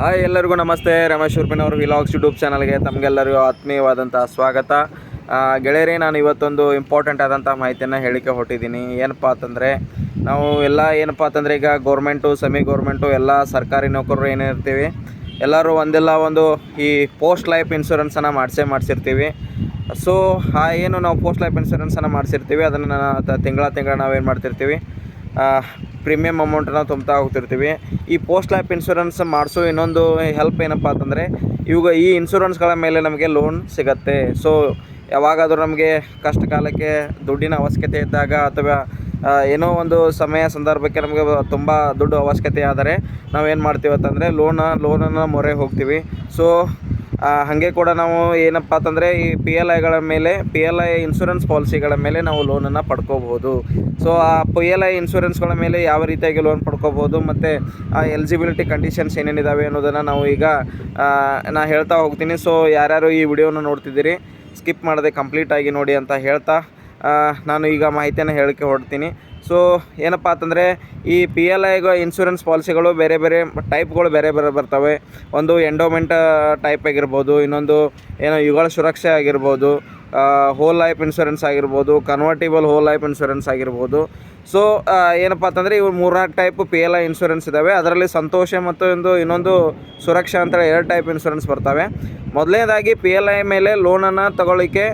Hi ಎಲ್ಲರಿಗೂ ನಮಸ್ತೆ. Ramesh ಉರ್ಪಿನವರು vlogs YouTube ಚಾನಲ್ಗೆ ತಮಗೆಲ್ಲರಿಗೂ ಆತ್ಮೀಯವಾದಂಥ ಸ್ವಾಗತ. ಗೆಳೆಯರೇ, ನಾನು ಇವತ್ತೊಂದು ಇಂಪಾರ್ಟೆಂಟ್ ಆದಂಥ ಮಾಹಿತಿಯನ್ನು ಹೇಳಿಕೆ ಹೊಟ್ಟಿದ್ದೀನಿ. ಏನಪ್ಪ ಅಂತಂದರೆ ನಾವು ಎಲ್ಲ ಏನಪ್ಪ ಅಂತಂದರೆ ಈಗ ಗೌರ್ಮೆಂಟು, ಸೆಮಿ ಗೌರ್ಮೆಂಟು ಎಲ್ಲ ಸರ್ಕಾರಿ ನೌಕರರು ಏನಿರ್ತೀವಿ ಎಲ್ಲರೂ ಒಂದು ಈ ಪೋಸ್ಟ್ ಲೈಫ್ ಇನ್ಶೂರೆನ್ಸನ್ನು ಮಾಡಿಸಿರ್ತೀವಿ. ಸೊ ಏನು ನಾವು ಪೋಸ್ಟ್ ಲೈಫ್ ಇನ್ಶೂರೆನ್ಸನ್ನು ಮಾಡಿಸಿರ್ತೀವಿ, ಅದನ್ನು ತಿಂಗಳ ನಾವೇನು ಮಾಡ್ತಿರ್ತೀವಿ, ಪ್ರೀಮಿಯಮ್ ಅಮೌಂಟನ್ನು ತುಂಬ್ತಾ ಹೋಗ್ತಿರ್ತೀವಿ. ಈ ಪೋಸ್ಟ್ ಲೈಫ್ ಇನ್ಶೂರೆನ್ಸ್ ಮಾಡಿಸೋ ಇನ್ನೊಂದು ಹೆಲ್ಪ್ ಏನಪ್ಪ ಅಂತಂದರೆ ಇವಾಗ ಈ ಇನ್ಶೂರೆನ್ಸ್ಗಳ ಮೇಲೆ ನಮಗೆ ಲೋನ್ ಸಿಗುತ್ತೆ. ಸೊ ಯಾವಾಗಾದರೂ ನಮಗೆ ಕಷ್ಟ ಕಾಲಕ್ಕೆ ದುಡ್ಡಿನ ಅವಶ್ಯಕತೆ ಇದ್ದಾಗ ಅಥವಾ ಏನೋ ಒಂದು ಸಮಯ ಸಂದರ್ಭಕ್ಕೆ ನಮಗೆ ತುಂಬ ದುಡ್ಡು ಅವಶ್ಯಕತೆ ಆದರೆ ನಾವೇನು ಮಾಡ್ತೀವಿ ಅಂತಂದರೆ ಲೋನನ್ನು ಮೊರೆ ಹೋಗ್ತೀವಿ. ಸೊ ಹಾಗೆ ಕೂಡ ನಾವು ಏನಪ್ಪ ಅಂತಂದರೆ ಈ ಪಿ ಎಲ್ ಐ ಇನ್ಶೂರೆನ್ಸ್ ಪಾಲಿಸಿಗಳ ಮೇಲೆ ನಾವು ಲೋನನ್ನು ಪಡ್ಕೋಬೋದು. ಸೊ ಆ PLI ಇನ್ಶೂರೆನ್ಸ್ಗಳ ಮೇಲೆ ಯಾವ ರೀತಿಯಾಗಿ ಲೋನ್ ಪಡ್ಕೋಬೋದು ಮತ್ತು ಆ ಎಲಿಜಿಬಿಲಿಟಿ ಕಂಡೀಷನ್ಸ್ ಏನೇನಿದ್ದಾವೆ ಅನ್ನೋದನ್ನು ನಾವು ಈಗ ನಾನು ಹೇಳ್ತಾ ಹೋಗ್ತೀನಿ. ಸೊ ಯಾರ್ಯಾರು ಈ ವಿಡಿಯೋನ ನೋಡ್ತಿದ್ದೀರಿ ಸ್ಕಿಪ್ ಮಾಡದೆ ಕಂಪ್ಲೀಟಾಗಿ ನೋಡಿ ಅಂತ ಹೇಳ್ತಾ ನಾನು ಈಗ ಮಾಹಿತಿಯನ್ನು ಹೇಳಕ್ಕೆ ಹೊರಡ್ತೀನಿ. ಸೊ ಏನಪ್ಪ ಅಂತಂದರೆ ಈ PLI ಇನ್ಶೂರೆನ್ಸ್ ಪಾಲಿಸಿಗಳು ಬೇರೆ ಟೈಪ್ಗಳು ಬೇರೆ ಬರ್ತವೆ. ಒಂದು ಎಂಡೋಮೆಂಟ್ ಟೈಪ್ ಆಗಿರ್ಬೋದು, ಇನ್ನೊಂದು ಏನೋ ಯುಗಳ ಸುರಕ್ಷೆ ಆಗಿರ್ಬೋದು, ಹೋಲ್ ಲೈಫ್ ಇನ್ಶೂರೆನ್ಸ್ ಆಗಿರ್ಬೋದು, ಕನ್ವರ್ಟಿಬಲ್ ಹೋಲ್ ಲೈಫ್ ಇನ್ಶೂರೆನ್ಸ್ ಆಗಿರ್ಬೋದು. ಸೊ ಏನಪ್ಪ ಅಂತಂದರೆ ಇವು 3-4 ಟೈಪ್ PLI ಇನ್ಶೂರೆನ್ಸ್ ಇದ್ದಾವೆ. ಅದರಲ್ಲಿ ಸಂತೋಷ ಮತ್ತು ಇನ್ನೊಂದು ಸುರಕ್ಷಾ ಅಂತೇಳಿ 2 ಟೈಪ್ ಇನ್ಶೂರೆನ್ಸ್ ಬರ್ತವೆ. ಮೊದಲನೇದಾಗಿ PLI ಮೇಲೆ ಲೋನನ್ನು ತಗೊಳ್ಳಿಕ್ಕೆ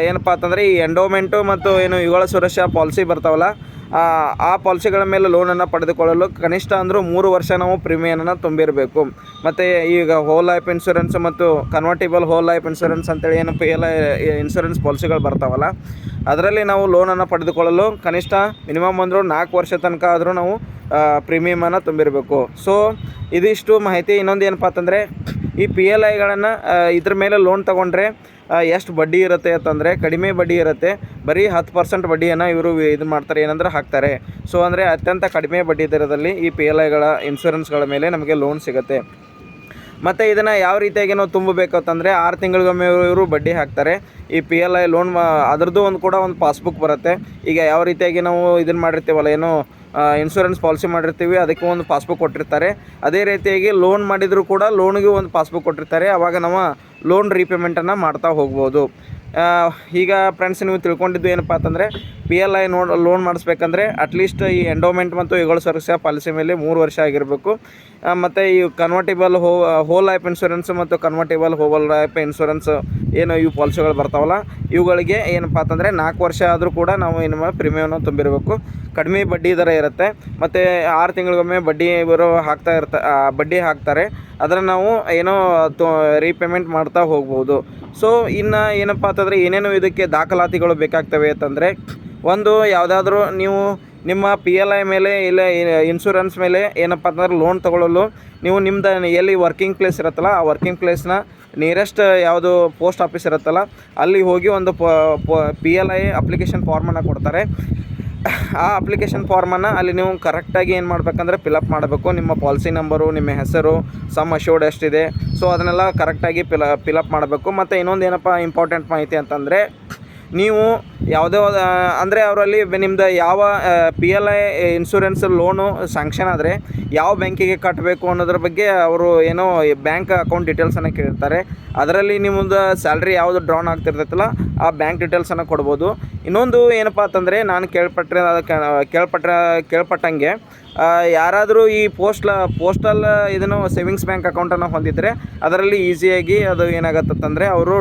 ಏನಪ್ಪ ಅಂತಂದರೆ ಈ ಎಂಡೋಮೆಂಟು ಮತ್ತು ಯುಗಳ ಸುರಕ್ಷಾ ಪಾಲಿಸಿ ಬರ್ತಾವಲ್ಲ, ಆ ಪಾಲಿಸಿಗಳ ಮೇಲೆ ಲೋನನ್ನು ಪಡೆದುಕೊಳ್ಳಲು ಕನಿಷ್ಠ ಅಂದರೂ 3 ವರ್ಷ ನಾವು ಪ್ರೀಮಿಯಮನ್ನು ತುಂಬಿರಬೇಕು. ಮತ್ತು ಈಗ ಹೋಲ್ ಲೈಫ್ ಇನ್ಶೂರೆನ್ಸ್ ಮತ್ತು ಕನ್ವರ್ಟಿಬಲ್ ಹೋಲ್ ಲೈಫ್ ಇನ್ಶೂರೆನ್ಸ್ ಅಂತೇಳಿ ಏನು PLI ಇನ್ಶೂರೆನ್ಸ್ ಪಾಲಿಸಿಗಳು ಬರ್ತಾವಲ್ಲ, ಅದರಲ್ಲಿ ನಾವು ಲೋನನ್ನು ಪಡೆದುಕೊಳ್ಳಲು ಕನಿಷ್ಠ ಮಿನಿಮಮ್ ಅಂದರೂ 4 ವರ್ಷ ತನಕ ಆದರೂ ನಾವು ಪ್ರೀಮಿಯಮನ್ನು ತುಂಬಿರಬೇಕು. ಸೊ ಇದಿಷ್ಟು ಮಾಹಿತಿ. ಇನ್ನೊಂದು ಏನಪ್ಪ ಅಂತಂದರೆ ಈ PLIಗಳನ್ನು ಇದ್ರ ಮೇಲೆ ಲೋನ್ ತೊಗೊಂಡ್ರೆ ಎಷ್ಟು ಬಡ್ಡಿ ಇರುತ್ತೆ ಅಂತಂದರೆ ಕಡಿಮೆ ಬಡ್ಡಿ ಇರುತ್ತೆ. ಬರೀ 10% ಬಡ್ಡಿಯನ್ನು ಇವರು ಇದು ಮಾಡ್ತಾರೆ, ಏನಂದ್ರೆ ಹಾಕ್ತಾರೆ. ಸೊ ಅಂದರೆ ಅತ್ಯಂತ ಕಡಿಮೆ ಬಡ್ಡಿ ದರದಲ್ಲಿ ಈ PLIಗಳ ಇನ್ಶೂರೆನ್ಸ್ಗಳ ಮೇಲೆ ನಮಗೆ ಲೋನ್ ಸಿಗುತ್ತೆ. ಮತ್ತು ಇದನ್ನು ಯಾವ ರೀತಿಯಾಗಿ ನಾವು ತುಂಬಬೇಕು ಅಂತಂದರೆ 6 ತಿಂಗಳಿಗೊಮ್ಮೆ ಇವರು ಬಡ್ಡಿ ಹಾಕ್ತಾರೆ. ಈ PLI ಲೋನ್ ಅದರದ್ದು ಒಂದು ಪಾಸ್ಬುಕ್ ಬರುತ್ತೆ. ಈಗ ಯಾವ ರೀತಿಯಾಗಿ ನಾವು ಇದನ್ನು ಮಾಡಿರ್ತೀವಲ್ಲ, ಏನು ಇನ್ಶೂರೆನ್ಸ್ ಪಾಲಿಸಿ ಮಾಡಿರ್ತೀವಿ, ಅದಕ್ಕೆ ಒಂದು ಪಾಸ್ಬುಕ್ ಕೊಟ್ಟಿರ್ತಾರೆ. ಅದೇ ರೀತಿಯಾಗಿ ಲೋನ್ ಮಾಡಿದರೂ ಕೂಡ ಲೋನ್ಗೆ ಒಂದು ಪಾಸ್ಬುಕ್ ಕೊಟ್ಟಿರ್ತಾರೆ. ಆವಾಗ ನಾವು ಲೋನ್ ರೀಪೇಮೆಂಟನ್ನು ಮಾಡ್ತಾ ಹೋಗ್ಬೋದು. ಈಗ ಫ್ರೆಂಡ್ಸ್, ನೀವು ತಿಳ್ಕೊಂಡಿದ್ದು ಏನಪ್ಪ ಅಂತಂದರೆ PLI ಲೋನ್ ಮಾಡಿಸ್ಬೇಕಂದ್ರೆ ಅಟ್ಲೀಸ್ಟ್ ಈ ಎಂಡೋಮೆಂಟ್ ಮತ್ತು ಯುಗಳ ಸುರಕ್ಷಾ ಪಾಲಿಸಿ ಮೇಲೆ 3 ವರ್ಷ ಆಗಿರಬೇಕು. ಮತ್ತು ಈ ಕನ್ವರ್ಟಿಬಲ್ ಹೋಲ್ ಲೈಫ್ ಇನ್ಶೂರೆನ್ಸ್ ಮತ್ತು ಕನ್ವರ್ಟಿಬಲ್ ಹೋಲ್ ಲೈಫ್ ಇನ್ಶೂರೆನ್ಸ್ ಏನು ಇವು ಪಾಲಿಸಿಗಳು ಬರ್ತಾವಲ್ಲ, ಇವುಗಳಿಗೆ ಏನಪ್ಪ ಅಂತಂದರೆ 4 ವರ್ಷ ಆದರೂ ಕೂಡ ನಾವು ಏನು ಪ್ರೀಮಿಯಮನ್ನು ತುಂಬಿರಬೇಕು. ಕಡಿಮೆ ಬಡ್ಡಿ ದರ ಇರುತ್ತೆ. ಮತ್ತು 6 ತಿಂಗಳಿಗೊಮ್ಮೆ ಬಡ್ಡಿ ಹಾಕ್ತಾರೆ. ಅದನ್ನು ನಾವು ಏನೋ ರೀಪೇಮೆಂಟ್ ಮಾಡ್ತಾ ಹೋಗ್ಬೋದು. ಸೊ ಇನ್ನು ಏನಪ್ಪ ಅಂತಂದರೆ ಏನೇನು ಇದಕ್ಕೆ ದಾಖಲಾತಿಗಳು ಬೇಕಾಗ್ತವೆ ಅಂತಂದರೆ, ಒಂದು ಯಾವುದಾದ್ರೂ ನೀವು ನಿಮ್ಮ PLI ಮೇಲೆ ಇಲ್ಲ ಇನ್ಶೂರೆನ್ಸ್ ಮೇಲೆ ಏನಪ್ಪ ಅಂತಂದ್ರೆ ಲೋನ್ ತೊಗೊಳ್ಳಲು ನೀವು ನಿಮ್ಮದು ಎಲ್ಲಿ ವರ್ಕಿಂಗ್ ಪ್ಲೇಸ್ ಇರುತ್ತಲ್ಲ, ಆ ವರ್ಕಿಂಗ್ ಪ್ಲೇಸ್ನ ನಿಯರೆಸ್ಟ್ ಯಾವುದು ಪೋಸ್ಟ್ ಆಫೀಸ್ ಇರುತ್ತಲ್ಲ ಅಲ್ಲಿ ಹೋಗಿ ಒಂದು PLI ಅಪ್ಲಿಕೇಶನ್ ಫಾರ್ಮನ್ನು ಕೊಡ್ತಾರೆ. ಆ ಅಪ್ಲಿಕೇಶನ್ ಫಾರ್ಮನ್ನು ಅಲ್ಲಿ ನೀವು ಕರೆಕ್ಟಾಗಿ ಏನು ಮಾಡಬೇಕಂದ್ರೆ ಫಿಲಪ್ ಮಾಡಬೇಕು. ನಿಮ್ಮ ಪಾಲಿಸಿ ನಂಬರು, ನಿಮ್ಮ ಹೆಸರು, ಸಮ್ ಅಶ್ಯೂರ್ಡ್ ಎಷ್ಟಿದೆ, ಸೊ ಅದನ್ನೆಲ್ಲ ಕರೆಕ್ಟಾಗಿ ಫಿಲಪ್ ಮಾಡಬೇಕು. ಮತ್ತು ಇನ್ನೊಂದು ಏನಪ್ಪ ಇಂಪಾರ್ಟೆಂಟ್ ಮಾಹಿತಿ ಅಂತಂದರೆ, ನೀವು ಯಾವುದೇ ಅಂದರೆ ಅವರಲ್ಲಿ ನಿಮ್ಮದು ಯಾವ PLI ಇನ್ಶೂರೆನ್ಸ್ ಲೋನು ಸ್ಯಾಂಕ್ಷನ್ ಆದರೆ ಯಾವ ಬ್ಯಾಂಕಿಗೆ ಕಟ್ಟಬೇಕು ಅನ್ನೋದ್ರ ಬಗ್ಗೆ ಅವರು ಏನೋ ಬ್ಯಾಂಕ್ ಅಕೌಂಟ್ ಡೀಟೇಲ್ಸನ್ನು ಕೇಳಿರ್ತಾರೆ. ಅದರಲ್ಲಿ ನಿಮ್ಮದು ಸ್ಯಾಲ್ರಿ ಯಾವುದು ಡ್ರಾನ್ ಆಗ್ತಿರ್ತೈತಲ್ಲ ಆ ಬ್ಯಾಂಕ್ ಡೀಟೇಲ್ಸನ್ನು ಕೊಡ್ಬೋದು. ಇನ್ನೊಂದು ಏನಪ್ಪ ಅಂತಂದರೆ ನಾನು ಕೇಳ್ಪಟ್ಟಂಗೆ ಯಾರಾದರೂ ಈ ಪೋಸ್ಟಲ್ ಇದನ್ನು ಸೇವಿಂಗ್ಸ್ ಬ್ಯಾಂಕ್ ಅಕೌಂಟನ್ನು ಹೊಂದಿದರೆ ಅದರಲ್ಲಿ ಈಸಿಯಾಗಿ ಅದು ಏನಾಗತ್ತಂದರೆ ಅವರು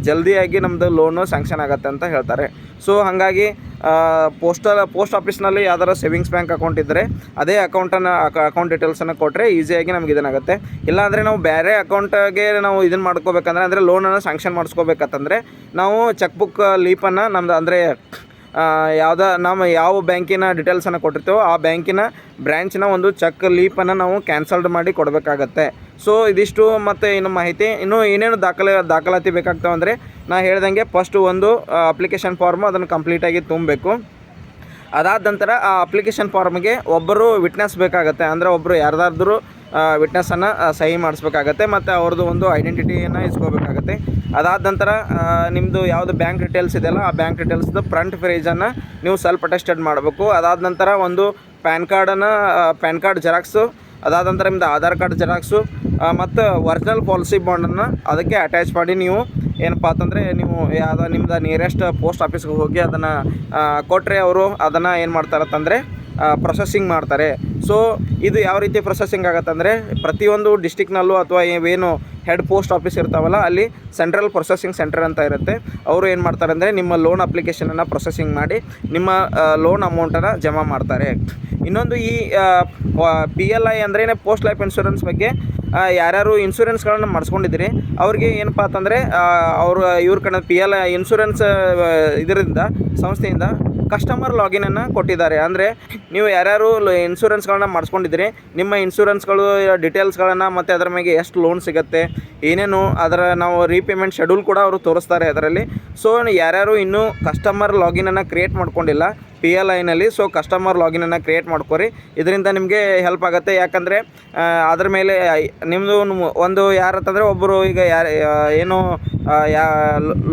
ಜಲ್ದಿಯಾಗಿ ನಮ್ಮದು ಲೋನು ಸ್ಯಾಂಕ್ಷನ್ ಆಗುತ್ತೆ ಅಂತ ಹೇಳ್ತಾರೆ. ಸೊ ಹಾಗಾಗಿ ಪೋಸ್ಟ್ ಆಫೀಸ್ನಲ್ಲಿ ಯಾವ್ದಾರು ಸೇವಿಂಗ್ಸ್ ಬ್ಯಾಂಕ್ ಅಕೌಂಟ್ ಇದ್ದರೆ ಅದೇ ಅಕೌಂಟ್ ಡೀಟೇಲ್ಸನ್ನು ಕೊಟ್ಟರೆ ಈಸಿಯಾಗಿ ನಮ್ಗೆ ಇದನ್ನಾಗುತ್ತೆ. ಇಲ್ಲಾಂದರೆ ನಾವು ಬೇರೆ ಅಕೌಂಟ್ಗೆ ನಾವು ಇದನ್ನು ಮಾಡ್ಕೋಬೇಕಂದ್ರೆ, ಅಂದರೆ ಲೋನನ್ನು ಸ್ಯಾಂಕ್ಷನ್ ಮಾಡಿಸ್ಕೋಬೇಕಂತಂದರೆ ನಾವು ಚೆಕ್ ಬುಕ್ ಲೀಪನ್ನು ನಮ್ಮದು ಅಂದರೆ ಯಾವ ಬ್ಯಾಂಕಿನ ಡೀಟೇಲ್ಸನ್ನು ಕೊಟ್ಟಿರ್ತೀವೋ ಆ ಬ್ಯಾಂಕಿನ ಬ್ರ್ಯಾಂಚಿನ ಒಂದು ಚೆಕ್ ಲೀಪನ್ನು ನಾವು ಕ್ಯಾನ್ಸಲ್ಡ್ ಮಾಡಿ ಕೊಡಬೇಕಾಗತ್ತೆ. ಸೊ ಇದಿಷ್ಟು. ಮತ್ತು ಇನ್ನು ಮಾಹಿತಿ ಇನ್ನೂ ಏನೇನು ದಾಖಲಾತಿ ಬೇಕಾಗ್ತಾವೆ ಅಂದರೆ, ನಾನು ಹೇಳ್ದಂಗೆ ಫಸ್ಟು ಒಂದು ಅಪ್ಲಿಕೇಶನ್ ಫಾರ್ಮು ಅದನ್ನು ಕಂಪ್ಲೀಟಾಗಿ ತುಂಬಬೇಕು. ಅದಾದ ನಂತರ ಆ ಅಪ್ಲಿಕೇಶನ್ ಫಾರ್ಮ್ಗೆ ಒಬ್ಬರು ವಿಟ್ನೆಸ್ ಬೇಕಾಗುತ್ತೆ. ಅಂದರೆ ಒಬ್ಬರು ಯಾರ್ದಾದ್ರೂ ವಿಟ್ನೆಸ್ಸನ್ನು ಸಹಿ ಮಾಡಿಸ್ಬೇಕಾಗತ್ತೆ ಮತ್ತು ಅವ್ರದ್ದು ಒಂದು ಐಡೆಂಟಿಟಿಯನ್ನು ಇಸ್ಕೋಬೇಕಾಗತ್ತೆ. ಅದಾದ ನಂತರ ನಿಮ್ಮದು ಯಾವುದು ಬ್ಯಾಂಕ್ ಡೀಟೇಲ್ಸ್ ಇದೆಯಲ್ಲ ಆ ಬ್ಯಾಂಕ್ ಡೀಟೇಲ್ಸ್ದು ಫ್ರಂಟ್ ಪೇಜನ್ನು ನೀವು ಸೆಲ್ಫ್ ಅಟೆಸ್ಟೆಡ್ ಮಾಡಬೇಕು. ಅದಾದ ನಂತರ ಒಂದು ಪ್ಯಾನ್ ಕಾರ್ಡ್ ಜೆರಾಕ್ಸು ಅದಾದ ನಂತರ ನಿಮ್ಮದು ಆಧಾರ್ ಕಾರ್ಡ್ ಜೆರಾಕ್ಸು ಮತ್ತು ಒರಿಜಿನಲ್ ಪಾಲಿಸಿ ಬಾಂಡನ್ನು ಅದಕ್ಕೆ ಅಟ್ಯಾಚ್ ಮಾಡಿ ನೀವು ಏನಪ್ಪ ಅಂತಂದರೆ ನೀವು ನಿಮ್ಮದು ನಿಯರೆಸ್ಟ್ ಪೋಸ್ಟ್ ಆಫೀಸ್ಗೆ ಹೋಗಿ ಅದನ್ನು ಕೊಟ್ಟರೆ ಅವರು ಅದನ್ನು ಏನು ಮಾಡ್ತಾರಂತಂದರೆ ಪ್ರೊಸೆಸಿಂಗ್ ಮಾಡ್ತಾರೆ. ಸೊ ಇದು ಯಾವ ರೀತಿ ಪ್ರೊಸೆಸಿಂಗ್ ಆಗುತ್ತಂದರೆ ಪ್ರತಿಯೊಂದು ಡಿಸ್ಟಿಕ್ನಲ್ಲೂ ಅಥವಾ ಏನು ಹೆಡ್ ಪೋಸ್ಟ್ ಆಫೀಸ್ ಇರ್ತಾವಲ್ಲ ಅಲ್ಲಿ ಸೆಂಟ್ರಲ್ ಪ್ರೊಸೆಸಿಂಗ್ ಸೆಂಟರ್ ಅಂತ ಇರುತ್ತೆ. ಅವರು ಏನು ಮಾಡ್ತಾರೆ ಅಂದರೆ ನಿಮ್ಮ ಲೋನ್ ಅಪ್ಲಿಕೇಶನನ್ನು ಪ್ರೊಸೆಸಿಂಗ್ ಮಾಡಿ ನಿಮ್ಮ ಲೋನ್ ಅಮೌಂಟನ್ನು ಜಮಾ ಮಾಡ್ತಾರೆ. ಇನ್ನೊಂದು ಈ PLI ಅಂದ್ರೆ ಪೋಸ್ಟ್ ಲೈಫ್ ಇನ್ಶೂರೆನ್ಸ್ ಬಗ್ಗೆ ಯಾರ್ಯಾರು ಇನ್ಶೂರೆನ್ಸ್ಗಳನ್ನು ಮಾಡಿಸ್ಕೊಂಡಿದ್ದೀರಿ ಅವ್ರಿಗೆ ಏನಪ್ಪ ಅಂತಂದರೆ ಇವ್ರ ಕಡೆ PLI ಇನ್ಶೂರೆನ್ಸ್ ಇದರಿಂದ ಸಂಸ್ಥೆಯಿಂದ ಕಸ್ಟಮರ್ ಲಾಗಿನನ್ನು ಕೊಟ್ಟಿದ್ದಾರೆ. ಅಂದರೆ ನೀವು ಯಾರ್ಯಾರು ಇನ್ಶೂರೆನ್ಸ್ಗಳನ್ನ ಮಾಡಿಸ್ಕೊಂಡಿದ್ದೀರಿ ನಿಮ್ಮ ಇನ್ಶೂರೆನ್ಸ್ಗಳು ಡೀಟೇಲ್ಸ್ಗಳನ್ನು ಮತ್ತು ಅದರ ಮೇಲೆ ಎಷ್ಟು ಲೋನ್ ಸಿಗುತ್ತೆ ಏನೇನು ಅದರ ನಾವು ರೀಪೇಮೆಂಟ್ ಶೆಡ್ಯೂಲ್ ಕೂಡ ಅವರು ತೋರಿಸ್ತಾರೆ ಅದರಲ್ಲಿ. ಸೊ ಯಾರ್ಯಾರು ಇನ್ನೂ ಕಸ್ಟಮರ್ ಲಾಗಿನನ್ನು ಕ್ರಿಯೇಟ್ ಮಾಡ್ಕೊಂಡಿಲ್ಲ PLIನಲ್ಲಿ, ಸೊ ಕಸ್ಟಮರ್ ಲಾಗಿನನ್ನು ಕ್ರಿಯೇಟ್ ಮಾಡ್ಕೊರಿ. ಇದರಿಂದ ನಿಮಗೆ ಹೆಲ್ಪ್ ಆಗುತ್ತೆ. ಯಾಕಂದರೆ ಅದ್ರ ಮೇಲೆ ನಿಮ್ಮದು ಒಂದು ಯಾರಂತಂದರೆ ಒಬ್ಬರು ಈಗ ಏನು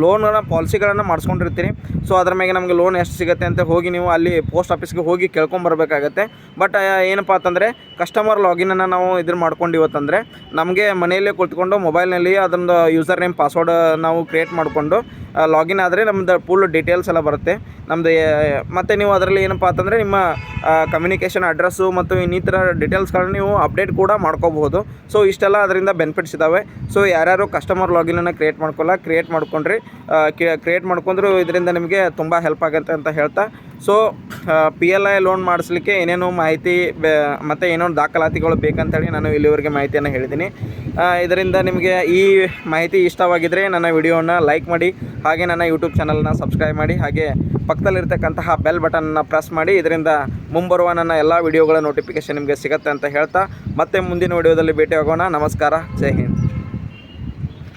ಲೋನ್ನ ಪಾಲಿಸಿಗಳನ್ನು ಮಾಡಿಸ್ಕೊಂಡಿರ್ತೀರಿ. ಸೊ ಅದ್ರ ಮೇಲೆ ನಮಗೆ ಲೋನ್ ಎಷ್ಟು ಸಿಗುತ್ತೆ ಅಂತ ಹೋಗಿ ನೀವು ಅಲ್ಲಿ ಪೋಸ್ಟ್ ಆಫೀಸ್ಗೆ ಹೋಗಿ ಕೇಳ್ಕೊಂಬರ್ಬೇಕಾಗತ್ತೆ. ಬಟ್ ಏನಪ್ಪ ಅಂತಂದರೆ ಕಸ್ಟಮರ್ ಲಾಗಿನನ್ನು ನಾವು ಮಾಡ್ಕೊಂಡಿವತ್ತಂದರೆ ನಮಗೆ ಮನೆಯಲ್ಲೇ ಕುಳಿತುಕೊಂಡು ಮೊಬೈಲ್ನಲ್ಲಿ ಅದೊಂದು ಯೂಸರ್ ನೇಮ್ ಪಾಸ್ವರ್ಡ್ ನಾವು ಕ್ರಿಯೇಟ್ ಮಾಡಿಕೊಂಡು ಲಾಗಿನ್ ಆದರೆ ನಮ್ಮದು ಫುಲ್ ಡೀಟೇಲ್ಸ್ ಎಲ್ಲ ಬರುತ್ತೆ ನಮ್ಮದು. ಮತ್ತು ನೀವು ಅದರಲ್ಲಿ ಏನಪ್ಪ ಅಂತಂದರೆ ನಿಮ್ಮ ಕಮ್ಯುನಿಕೇಷನ್ ಅಡ್ರೆಸ್ಸು ಮತ್ತು ಇನ್ನಿತರ ಡೀಟೇಲ್ಸ್ಗಳನ್ನ ನೀವು ಅಪ್ಡೇಟ್ ಕೂಡ ಮಾಡ್ಕೋಬಹುದು. ಸೊ ಇಷ್ಟೆಲ್ಲ ಅದರಿಂದ ಬೆನಿಫಿಟ್ಸ್ ಇದ್ದಾವೆ. ಸೊ ಯಾರ್ಯಾರು ಕಸ್ಟಮರ್ ಲಾಗಿನನ್ನು ಕ್ರಿಯೇಟ್ ಮಾಡ್ಕೊಂಡ್ರು ಇದರಿಂದ ನಿಮಗೆ ತುಂಬ ಹೆಲ್ಪ್ ಆಗುತ್ತೆ ಅಂತ ಹೇಳ್ತಾ, ಸೊ PLI ಲೋನ್ ಮಾಡಿಸ್ಲಿಕ್ಕೆ ಏನೇನು ಮಾಹಿತಿ ಮತ್ತು ಏನೇನು ದಾಖಲಾತಿಗಳು ಬೇಕಂತೇಳಿ ನಾನು ಇಲ್ಲಿವರೆಗೆ ಮಾಹಿತಿಯನ್ನು ಹೇಳಿದ್ದೀನಿ. ಇದರಿಂದ ನಿಮಗೆ ಈ ಮಾಹಿತಿ ಇಷ್ಟವಾಗಿದ್ದರೆ ನನ್ನ ವಿಡಿಯೋನ ಲೈಕ್ ಮಾಡಿ, ಹಾಗೆ ನನ್ನ ಯೂಟ್ಯೂಬ್ ಚಾನಲ್ನ ಸಬ್ಸ್ಕ್ರೈಬ್ ಮಾಡಿ, ಹಾಗೆ ಪಕ್ಕದಲ್ಲಿರ್ತಕ್ಕಂತಹ ಬೆಲ್ ಬಟನ್ನ ಪ್ರೆಸ್ ಮಾಡಿ. ಇದರಿಂದ ಮುಂಬರುವ ನನ್ನ ಎಲ್ಲ ವಿಡಿಯೋಗಳ ನೋಟಿಫಿಕೇಷನ್ ನಿಮಗೆ ಸಿಗುತ್ತೆ ಅಂತ ಹೇಳ್ತಾ ಮತ್ತೆ ಮುಂದಿನ ವಿಡಿಯೋದಲ್ಲಿ ಭೇಟಿಯಾಗೋಣ. ನಮಸ್ಕಾರ, ಜೈ ಹಿಂದ್.